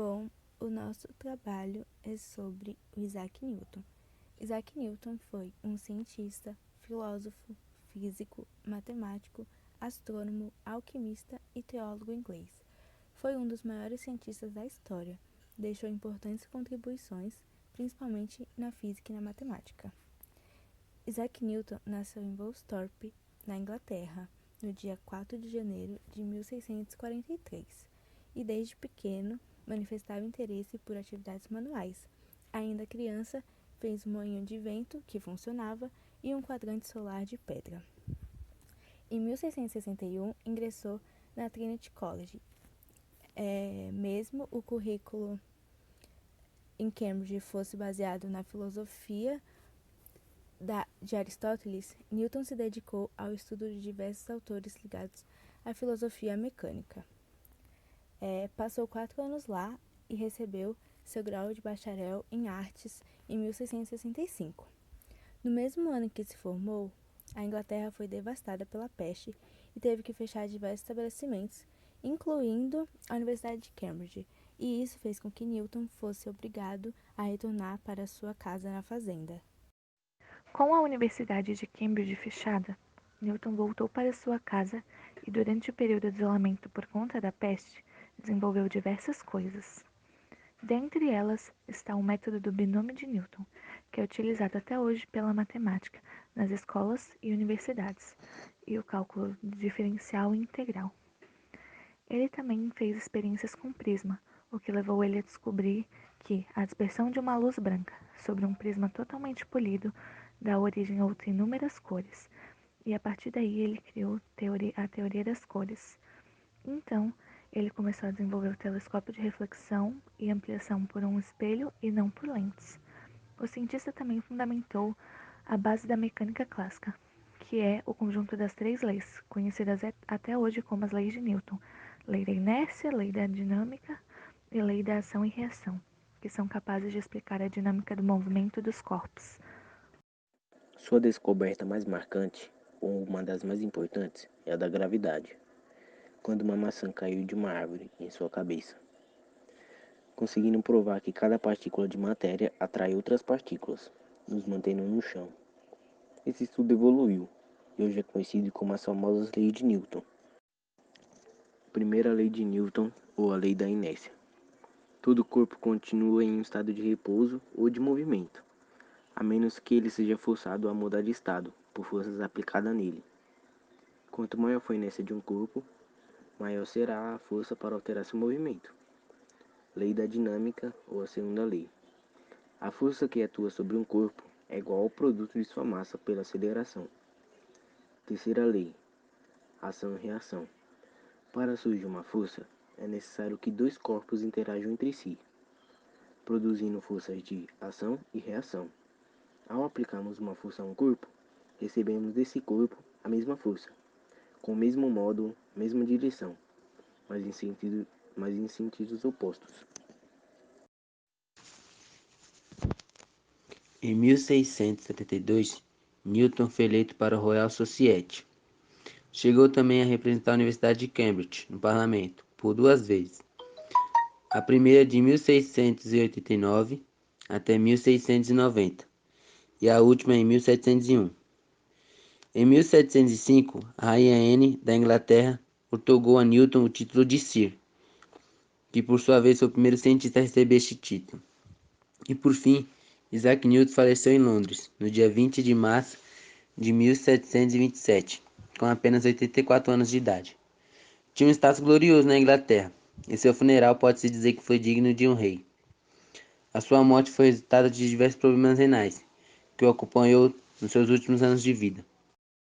Bom, o nosso trabalho é sobre o Isaac Newton. Isaac Newton foi um cientista, filósofo, físico, matemático, astrônomo, alquimista e teólogo inglês. Foi um dos maiores cientistas da história. Deixou importantes contribuições, principalmente na física e na matemática. Isaac Newton nasceu em Woolsthorpe, na Inglaterra, no dia 4 de janeiro de 1643, e desde pequeno manifestava interesse por atividades manuais. Ainda criança, fez um moinho de vento que funcionava e um quadrante solar de pedra. Em 1661, ingressou na Trinity College. Mesmo o currículo em Cambridge fosse baseado na filosofia de Aristóteles, Newton se dedicou ao estudo de diversos autores ligados à filosofia mecânica. Passou 4 anos lá e recebeu seu grau de bacharel em artes em 1665. No mesmo ano que se formou, a Inglaterra foi devastada pela peste e teve que fechar diversos estabelecimentos, incluindo a Universidade de Cambridge, e isso fez com que Newton fosse obrigado a retornar para sua casa na fazenda. Com a Universidade de Cambridge fechada, Newton voltou para sua casa e, durante o período de isolamento por conta da peste, desenvolveu diversas coisas. Dentre elas está o método do binômio de Newton, que é utilizado até hoje pela matemática nas escolas e universidades, e o cálculo diferencial e integral. Ele também fez experiências com prisma, o que levou ele a descobrir que a dispersão de uma luz branca sobre um prisma totalmente polido dá origem a outras inúmeras cores, e a partir daí ele criou a teoria das cores. Então, ele começou a desenvolver o telescópio de reflexão e ampliação por um espelho e não por lentes. O cientista também fundamentou a base da mecânica clássica, que é o conjunto das 3 leis, conhecidas até hoje como as leis de Newton: lei da inércia, lei da dinâmica e lei da ação e reação, que são capazes de explicar a dinâmica do movimento dos corpos. Sua descoberta mais marcante, ou uma das mais importantes, é a da gravidade, quando uma maçã caiu de uma árvore em sua cabeça, conseguindo provar que cada partícula de matéria atrai outras partículas, nos mantendo no chão. Esse estudo evoluiu e hoje é conhecido como as famosas leis de Newton. Primeira lei de Newton, ou a lei da inércia. Todo corpo continua em um estado de repouso ou de movimento, a menos que ele seja forçado a mudar de estado por forças aplicadas nele. Quanto maior for a inércia de um corpo, maior será a força para alterar seu movimento. Lei da dinâmica, ou a segunda lei. A força que atua sobre um corpo é igual ao produto de sua massa pela aceleração. Terceira lei, ação e reação. Para surgir uma força, é necessário que 2 corpos interajam entre si, produzindo forças de ação e reação. Ao aplicarmos uma força a um corpo, recebemos desse corpo a mesma força, com o mesmo módulo, mesma direção, mas em sentidos opostos. Em 1672, Newton foi eleito para a Royal Society. Chegou também a representar a Universidade de Cambridge no parlamento, por 2 vezes. A primeira de 1689 até 1690 e a última em 1701. Em 1705, a Rainha Anne da Inglaterra outorgou a Newton o título de Sir, que por sua vez foi o primeiro cientista a receber este título. E por fim, Isaac Newton faleceu em Londres, no dia 20 de março de 1727, com apenas 84 anos de idade. Tinha um status glorioso na Inglaterra, e seu funeral pode-se dizer que foi digno de um rei. A sua morte foi resultado de diversos problemas renais, que o acompanhou nos seus últimos anos de vida.